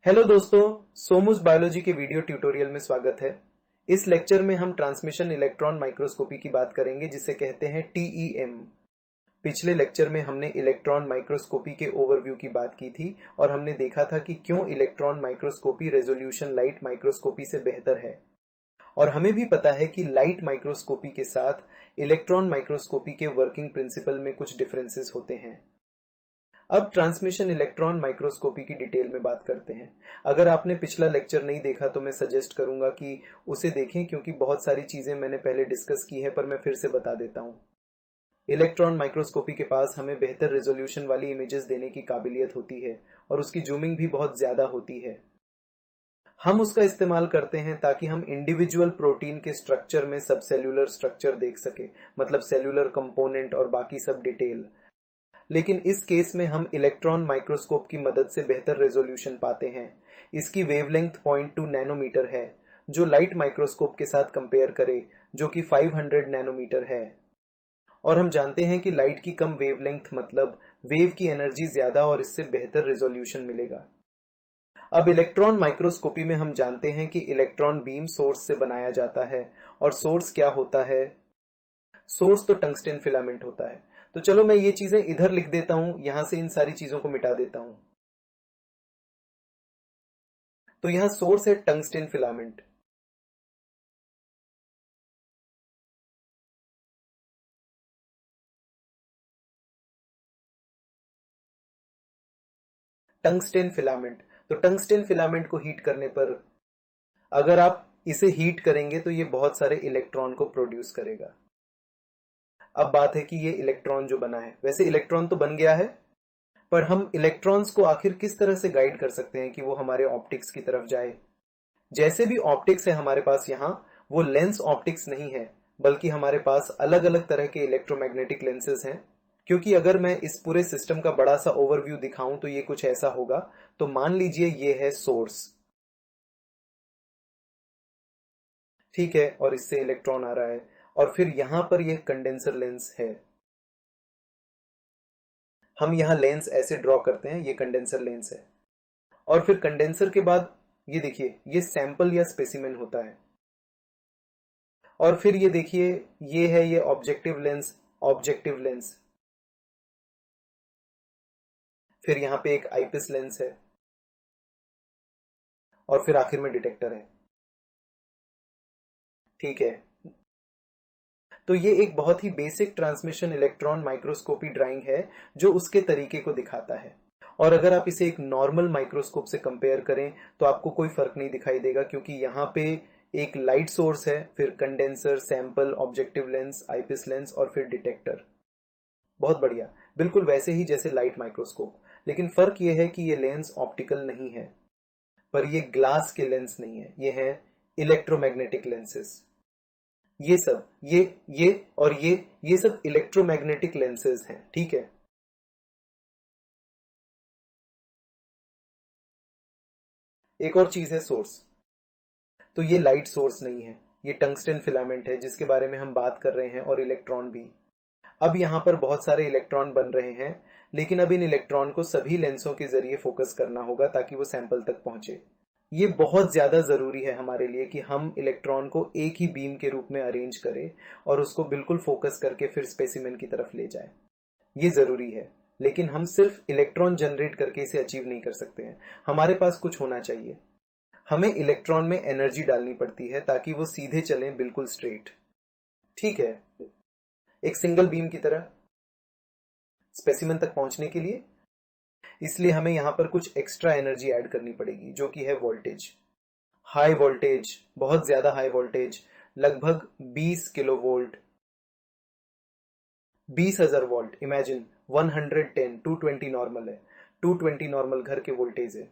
Hello दोस्तों, सोमूस biology के video tutorial में स्वागत है। इस लेक्चर में हम ट्रांसमिशन इलेक्ट्रॉन माइक्रोस्कोपी की बात करेंगे जिसे कहते हैं टीईएम। पिछले लेक्चर में हमने इलेक्ट्रॉन माइक्रोस्कोपी के ओवरव्यू की बात की थी और हमने देखा था कि क्यों electron microscopy resolution light microscopy से बेहतर है। और हमें भी पता है कि लाइट माइक्रोस्कोपी के साथ इलेक्ट्रॉन माइक्रोस्कोपी के वर्किंग प्रिंसिपल में कुछ डिफरेंसेस होते हैं। अब ट्रांसमिशन इलेक्ट्रॉन माइक्रोस्कोपी की डिटेल में बात करते हैं। अगर आपने पिछला लेक्चर नहीं देखा तो मैं सजेस्ट करूंगा कि उसे देखें, क्योंकि बहुत सारी चीजें मैंने पहले डिस्कस की है पर मैं फिर से बता देता हूं। इलेक्ट्रॉन माइक्रोस्कोपी के पास हमें बेहतर रेजोल्यूशन वाली इमेजेस देने की काबिलियत होती है और उसकी जूमिंग भी बहुत ज्यादा होती है। हम उसका इस्तेमाल करते हैं ताकि हम इंडिविजुअल प्रोटीन के स्ट्रक्चर में सबसेल्यूलर स्ट्रक्चर देख सके, मतलब सेल्यूलर कंपोनेंट और बाकी सब डिटेल। लेकिन इस केस में हम इलेक्ट्रॉन माइक्रोस्कोप की मदद से बेहतर रेजोल्यूशन पाते हैं। इसकी वेवलेंथ 0.2 नैनोमीटर है, जो लाइट माइक्रोस्कोप के साथ कंपेयर करे जो कि 500 नैनोमीटर है। और हम जानते हैं कि लाइट की कम वेवलेंथ मतलब वेव की एनर्जी ज्यादा और इससे बेहतर रेजोल्यूशन मिलेगा। अब इलेक्ट्रॉन माइक्रोस्कोपी में हम जानते हैं कि इलेक्ट्रॉन बीम सोर्स से बनाया जाता है। और सोर्स क्या होता है? सोर्स तो टंगस्टन फिलामेंट होता है। तो चलो मैं ये चीजें इधर लिख देता हूं, यहां से इन सारी चीजों को मिटा देता हूं। तो यहां सोर्स है टंगस्टन फिलामेंट। Tungsten filament. तो टंगस्टन फिलामेंट को हीट करने पर, अगर आप इसे हीट करेंगे तो ये बहुत सारे इलेक्ट्रॉन को प्रोड्यूस करेगा। अब बात है कि ये इलेक्ट्रॉन जो बना है, वैसे इलेक्ट्रॉन तो बन गया है, पर हम इलेक्ट्रॉन्स को आखिर किस तरह से गाइड कर सकते हैं कि वो हमारे ऑप्टिक्स की तरफ जाए। जैसे भी ऑप्टिक्स है हमारे पास यहाँ, वो लेंस ऑप्टिक्स नहीं है, बल्कि हमारे पास अलग अलग तरह के इलेक्ट्रोमैग्नेटिक लेंसेज हैं। क्योंकि अगर मैं इस पूरे सिस्टम का बड़ा सा ओवरव्यू दिखाऊं तो ये कुछ ऐसा होगा। तो मान लीजिए ये है सोर्स, ठीक है, और इससे इलेक्ट्रॉन आ रहा है। और फिर यहां पर ये कंडेंसर लेंस है। हम यहां लेंस ऐसे ड्रॉ करते हैं, ये कंडेंसर लेंस है। और फिर कंडेंसर के बाद ये देखिए, ये सैंपल या स्पेसिमेन होता है। और फिर ये देखिए, ये है ये ऑब्जेक्टिव लेंस। ऑब्जेक्टिव लेंस, फिर यहां पे एक आईपीस लेंस है और फिर आखिर में डिटेक्टर है। ठीक है, तो ये एक बहुत ही basic transmission electron microscopy drawing है जो उसके तरीके को दिखाता है। और अगर आप इसे एक नॉर्मल माइक्रोस्कोप से कंपेयर करें तो आपको कोई फर्क नहीं दिखाई देगा, क्योंकि यहाँ पे एक लाइट सोर्स है, फिर condenser, sample, objective lens, eyepiece lens और फिर डिटेक्टर। बहुत बढ़िया, बिल्कुल वैसे ही जैसे लाइट माइक्रोस्कोप। लेकिन फर्क यह है कि ये लेंस ऑप्टिकल नहीं है, पर ये ग्लास के लेंस नहीं है, ये है इलेक्ट्रोमैग्नेटिक लेंसेस। ये सब, ये और ये सब इलेक्ट्रोमैग्नेटिक लेंसेज हैं, ठीक है। एक और चीज है सोर्स। तो ये लाइट सोर्स नहीं है, ये टंगस्टन फिलामेंट है जिसके बारे में हम बात कर रहे हैं, और इलेक्ट्रॉन भी। अब यहां पर बहुत सारे इलेक्ट्रॉन बन रहे हैं, लेकिन अब इन इलेक्ट्रॉन को सभी लेंसों के जरिए फोकस करना होगा ताकि वो सैंपल तक पहुंचे। ये बहुत ज्यादा जरूरी है हमारे लिए कि हम इलेक्ट्रॉन को एक ही बीम के रूप में अरेंज करें और उसको बिल्कुल फोकस करके फिर स्पेसिमेन की तरफ ले जाए। ये जरूरी है, लेकिन हम सिर्फ इलेक्ट्रॉन जनरेट करके इसे अचीव नहीं कर सकते हैं। हमारे पास कुछ होना चाहिए। हमें इलेक्ट्रॉन में एनर्जी डालनी पड़ती है ताकि वो सीधे चलें, बिल्कुल स्ट्रेट, ठीक है, एक सिंगल बीम की तरह स्पेसिमेन तक पहुंचने के लिए। इसलिए हमें यहां पर कुछ एक्स्ट्रा एनर्जी ऐड करनी पड़ेगी, जो कि है वोल्टेज। हाई वोल्टेज, बहुत ज्यादा हाई वोल्टेज, लगभग 20 kilo volt, 20,000 volt. Imagine 110, 220 normal है, 220 नॉर्मल घर के वोल्टेज है।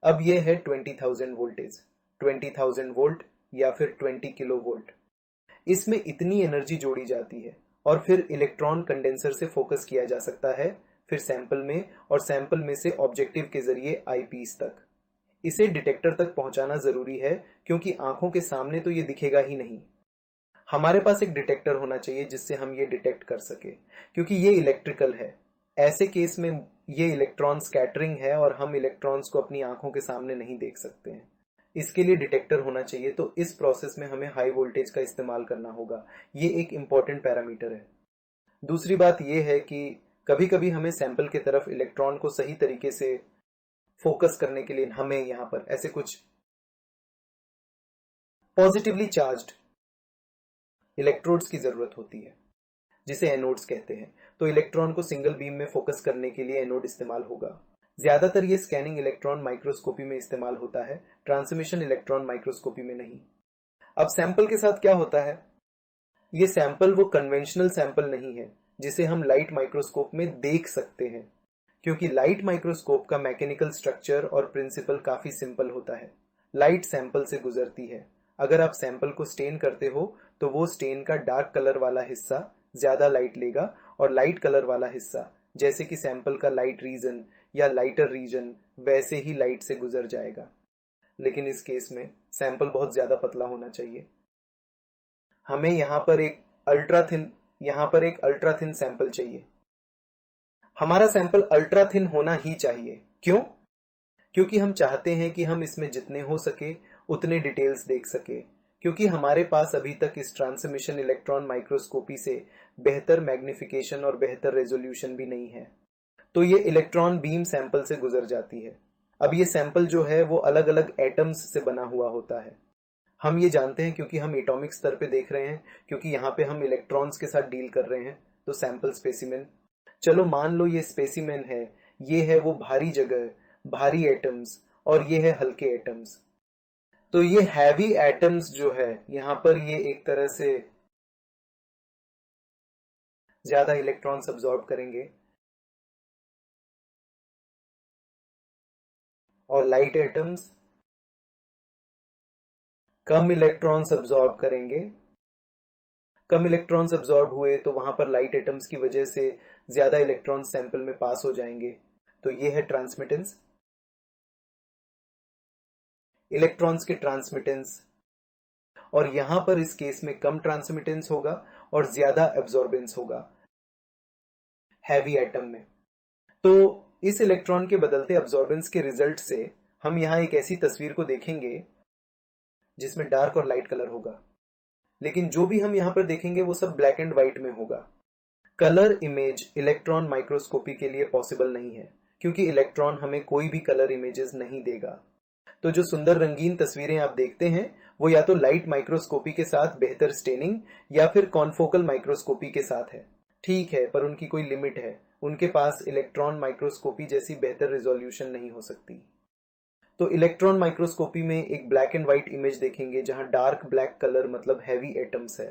अब ये है 20,000 वोल्टेज, 20,000 वोल्ट या फिर 20 किलो वोल्ट। इसमें इतनी एनर्जी जोड़ी जाती है और फिर इलेक्ट्रॉन कंडेंसर से फोकस किया जा सकता है, फिर सैंपल में, और सैंपल में से ऑब्जेक्टिव के जरिए आईपीस तक। इसे डिटेक्टर तक पहुंचाना जरूरी है, क्योंकि आंखों के सामने तो ये दिखेगा ही नहीं। हमारे पास एक डिटेक्टर होना चाहिए जिससे हम ये डिटेक्ट कर सके, क्योंकि ये इलेक्ट्रिकल है। ऐसे केस में ये इलेक्ट्रॉन स्कैटरिंग है और हम इलेक्ट्रॉन्स को अपनी आंखों के सामने नहीं देख सकते हैं। इसके लिए डिटेक्टर होना चाहिए, तो इस प्रोसेस में हमें हाई वोल्टेज का इस्तेमाल करना होगा। ये एक इम्पॉर्टेंट पैरामीटर है। दूसरी बात यह है कि कभी कभी हमें सैंपल की तरफ इलेक्ट्रॉन को सही तरीके से फोकस करने के लिए हमें यहां पर ऐसे कुछ पॉजिटिवली चार्ज्ड इलेक्ट्रोड्स की जरूरत होती है, जिसे एनोड्स कहते हैं। तो इलेक्ट्रॉन को सिंगल बीम में फोकस करने के लिए एनोड इस्तेमाल होगा। ज्यादातर ये स्कैनिंग इलेक्ट्रॉन माइक्रोस्कोपी में इस्तेमाल होता है, ट्रांसमिशन इलेक्ट्रॉन माइक्रोस्कोपी में नहीं। अब सैंपल के साथ क्या होता है, ये सैंपल वो कन्वेंशनल सैंपल नहीं है जिसे हम लाइट माइक्रोस्कोप में देख सकते हैं, क्योंकि लाइट माइक्रोस्कोप का मैकेनिकल स्ट्रक्चर और प्रिंसिपल काफी सिंपल होता है। लाइट सैंपल से गुजरती है। अगर आप सैंपल को स्टेन करते हो तो वो स्टेन का डार्क कलर वाला हिस्सा ज्यादा लाइट लेगा और लाइट कलर वाला हिस्सा, जैसे कि सैंपल का लाइट रीजन या लाइटर रीजन, वैसे ही लाइट से गुजर जाएगा। लेकिन इस केस में सैंपल बहुत ज्यादा पतला होना चाहिए। हमें यहां पर एक अल्ट्रा थिन सैंपल चाहिए। हमारा सैंपल अल्ट्रा थिन होना ही चाहिए। क्यों? क्योंकि हम चाहते हैं कि हम इसमें जितने हो सके उतने डिटेल्स देख सके, क्योंकि हमारे पास अभी तक इस ट्रांसमिशन इलेक्ट्रॉन माइक्रोस्कोपी से बेहतर मैग्निफिकेशन और बेहतर रेजोल्यूशन भी नहीं है। तो ये इलेक्ट्रॉन बीम सैंपल से गुजर जाती है। अब ये सैंपल जो है वो अलग अलग एटम्स से बना हुआ होता है। हम ये जानते हैं क्योंकि हम एटॉमिक स्तर पे देख रहे हैं, क्योंकि यहाँ पे हम इलेक्ट्रॉन्स के साथ डील कर रहे हैं। तो सैंपल स्पेसिमेन, चलो मान लो ये स्पेसिमेन है, ये है वो भारी जगह, भारी एटम्स, और ये है हल्के एटम्स। तो ये हैवी एटम्स जो है यहाँ पर ये एक तरह से ज्यादा इलेक्ट्रॉन्स अब्सॉर्ब करेंगे और light atoms come electrons absorb करेंगे। कम इलेक्ट्रॉन्स अब्सॉर्ब हुए तो वहां पर लाइट एटम्स की वजह से ज्यादा इलेक्ट्रॉन्स सैंपल में पास हो जाएंगे। तो ये है ट्रांसमिटेंस, इलेक्ट्रॉन्स के ट्रांसमिटेंस। और यहां पर इस केस में कम ट्रांसमिटेंस होगा और ज्यादा एब्सॉर्बेंस होगा हैवी एटम में। तो इस इलेक्ट्रॉन के बदलते एब्सॉर्बेंस के रिजल्ट से हम यहां एक ऐसी तस्वीर को देखेंगे जिसमें डार्क और लाइट कलर होगा, लेकिन जो भी हम यहां पर देखेंगे वो सब ब्लैक एंड व्हाइट में होगा। कलर इमेज इलेक्ट्रॉन माइक्रोस्कोपी के लिए पॉसिबल नहीं है, क्योंकि इलेक्ट्रॉन हमें कोई भी कलर इमेजेस नहीं देगा। तो जो सुंदर रंगीन तस्वीरें आप देखते हैं वो या तो लाइट माइक्रोस्कोपी के साथ बेहतर स्टेनिंग या फिर कॉन्फोकल माइक्रोस्कोपी के साथ है। ठीक है, पर उनकी कोई लिमिट है। उनके पास इलेक्ट्रॉन माइक्रोस्कोपी जैसी बेहतर रिजोल्यूशन नहीं हो सकती। तो इलेक्ट्रॉन माइक्रोस्कोपी में एक ब्लैक एंड व्हाइट इमेज देखेंगे जहां डार्क ब्लैक कलर मतलब हैवी एटम्स है।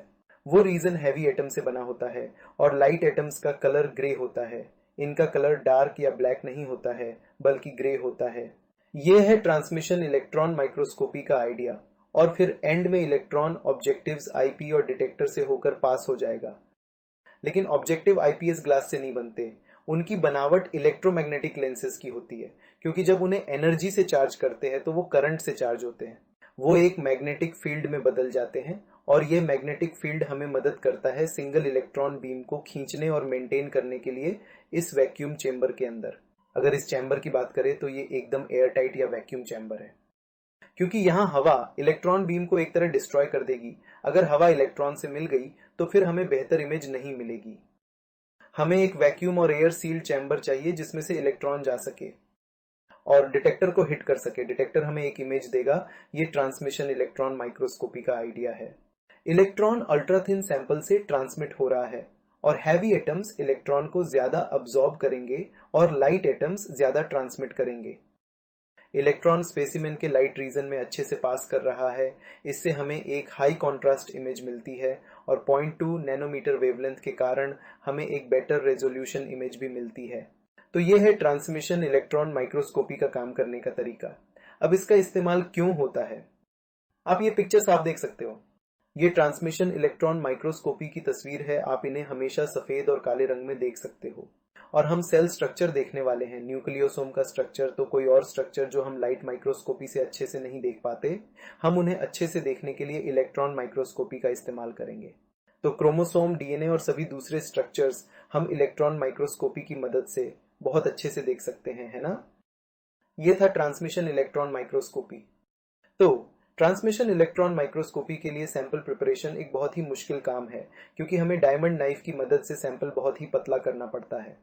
वो रीजन हैवी एटम से बना होता है और लाइट एटम्स का कलर ग्रे होता है। इनका कलर डार्क या ब्लैक नहीं होता है बल्कि ग्रे होता है। यह है ट्रांसमिशन इलेक्ट्रॉन माइक्रोस्कोपी का आइडिया। और फिर एंड में इलेक्ट्रॉन ऑब्जेक्टिव्स आईपी और डिटेक्टर से होकर पास हो जाएगा। लेकिन ऑब्जेक्टिव आईपीएस ग्लास से नहीं बनते। उनकी बनावट इलेक्ट्रोमैग्नेटिक लेंसेज की होती है, क्योंकि जब उन्हें एनर्जी से चार्ज करते हैं तो वो करंट से चार्ज होते हैं। वो एक मैग्नेटिक फील्ड में बदल जाते हैं और ये मैग्नेटिक फील्ड हमें मदद करता है सिंगल इलेक्ट्रॉन बीम को खींचने और मेंटेन करने के लिए इस वैक्यूम चेंबर के अंदर। अगर इस चैम्बर की बात करें तो ये एकदम एयर टाइट या वैक्यूम चैम्बर है, क्योंकि यहां हवा इलेक्ट्रॉन बीम को एक तरह डिस्ट्रॉय कर देगी। अगर हवा इलेक्ट्रॉन से मिल गई तो फिर हमें बेहतर इमेज नहीं मिलेगी। हमें एक वैक्यूम और एयर सील्ड चैम्बर चाहिए जिसमें से इलेक्ट्रॉन जा सके और डिटेक्टर को हिट कर सके। डिटेक्टर हमें एक इमेज देगा। ये ट्रांसमिशन इलेक्ट्रॉन माइक्रोस्कोपी का आइडिया है। इलेक्ट्रॉन अल्ट्रा थिन सैंपल से ट्रांसमिट हो रहा है और हैवी एटम्स इलेक्ट्रॉन को ज्यादा अब्सॉर्ब करेंगे और लाइट एटम्स ज्यादा ट्रांसमिट करेंगे। इलेक्ट्रॉन स्पेसिमेन के लाइट रीजन में अच्छे से पास कर रहा है। इससे हमें एक हाई कॉन्ट्रास्ट इमेज मिलती है और 0.2 नैनोमीटर वेवलेंथ के कारण हमें एक बेटर रेजोल्यूशन इमेज भी मिलती है। तो यह है ट्रांसमिशन इलेक्ट्रॉन माइक्रोस्कोपी का काम करने का तरीका। अब इसका इस्तेमाल क्यों होता है, आप ये पिक्चर साफ देख सकते हो। ये ट्रांसमिशन इलेक्ट्रॉन माइक्रोस्कोपी की तस्वीर है। आप इन्हें हमेशा सफेद और काले रंग में देख सकते हो। और हम सेल स्ट्रक्चर देखने वाले हैं, न्यूक्लियोसोम का स्ट्रक्चर, तो कोई और स्ट्रक्चर जो हम लाइट माइक्रोस्कोपी से अच्छे से नहीं देख पाते। हम उन्हें अच्छे से देखने के लिए इलेक्ट्रॉन माइक्रोस्कोपी का इस्तेमाल करेंगे। तो क्रोमोसोम, डीएनए और सभी दूसरे स्ट्रक्चर्स हम इलेक्ट्रॉन माइक्रोस्कोपी की मदद से बहुत अच्छे से देख सकते हैं, है ना। ये था ट्रांसमिशन इलेक्ट्रॉन माइक्रोस्कोपी। तो ट्रांसमिशन इलेक्ट्रॉन माइक्रोस्कोपी के लिए सैंपल प्रिपरेशन एक बहुत ही मुश्किल काम है, क्योंकि हमें डायमंड नाइफ की मदद से सैंपल बहुत ही पतला करना पड़ता है।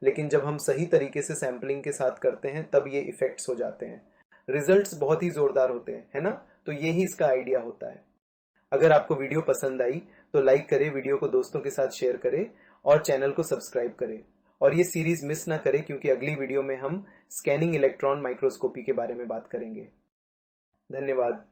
लेकिन जब हम सही तरीके से सैंपलिंग के साथ करते हैं तब ये इफेक्ट्स हो जाते हैं, रिजल्ट्स बहुत ही जोरदार होते हैं, है ना। तो यही इसका आइडिया होता है। अगर आपको वीडियो पसंद आई तो लाइक करें, वीडियो को दोस्तों के साथ शेयर करें और चैनल को सब्सक्राइब करें। और ये सीरीज मिस ना करें, क्योंकि अगली वीडियो में हम स्कैनिंग इलेक्ट्रॉन माइक्रोस्कोपी के बारे में बात करेंगे। धन्यवाद।